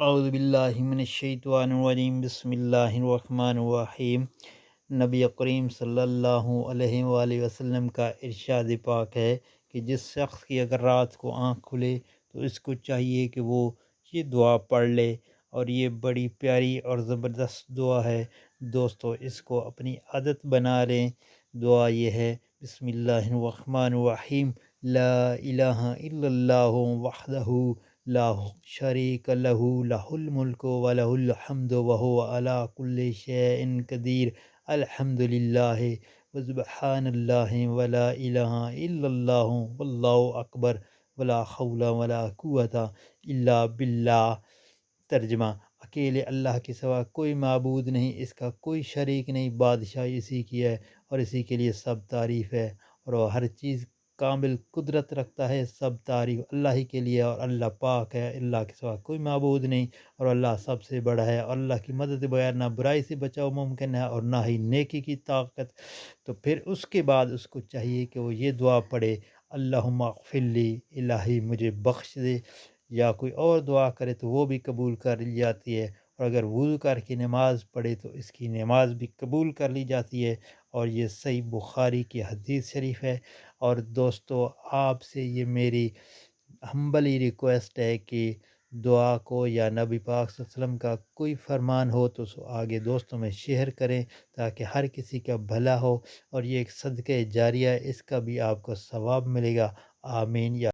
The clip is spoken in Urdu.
اعوذ باللہ من الشیطان الرجیم بسم اللہ الرحمن الرحیم۔ نبی کریم صلی اللہ علیہ وآلہ وسلم کا ارشاد پاک ہے کہ جس شخص کی اگر رات کو آنکھ کھلے تو اس کو چاہیے کہ وہ یہ دعا پڑھ لے، اور یہ بڑی پیاری اور زبردست دعا ہے دوستو، اس کو اپنی عادت بنا لیں۔ دعا یہ ہے: بسم اللہ الرحمن الرحیم، لا الہ الا اللہ وحدہ لا شریک لہ لہ الملک و لہ الحمد وہو علی کل شیء قدیر، الحمد للہ وسبحان اللہ ولا الہ الا اللہ واللہ اکبر ولا حول ولا قوۃ الا باللہ۔ ترجمہ: اکیلے اللہ کے سوا کوئی معبود نہیں، اس کا کوئی شریک نہیں، بادشاہی اسی کی ہے اور اسی کے لیے سب تعریف ہے، اور وہ ہر چیز کامل قدرت رکھتا ہے۔ سب تعریف اللہ ہی کے لیے، اور اللہ پاک ہے، اللہ کے سوا کوئی معبود نہیں، اور اللہ سب سے بڑا ہے، اور اللہ کی مدد بغیر نہ برائی سے بچاؤ ممکن ہے اور نہ ہی نیکی کی طاقت۔ تو پھر اس کے بعد اس کو چاہیے کہ وہ یہ دعا پڑھے: اللہم اغفر لی، الہی مجھے بخش دے، یا کوئی اور دعا کرے تو وہ بھی قبول کر لی جاتی ہے، اور اگر وضو کر کے نماز پڑھے تو اس کی نماز بھی قبول کر لی جاتی ہے، اور یہ صحیح بخاری کی حدیث شریف ہے۔ اور دوستو، آپ سے یہ میری ہمبلی ریکویسٹ ہے کہ دعا کو یا نبی پاک صلی اللہ علیہ وسلم کا کوئی فرمان ہو تو سو آگے دوستوں میں شیئر کریں، تاکہ ہر کسی کا بھلا ہو، اور یہ ایک صدقہ جاریہ ہے، اس کا بھی آپ کو ثواب ملے گا۔ آمین یا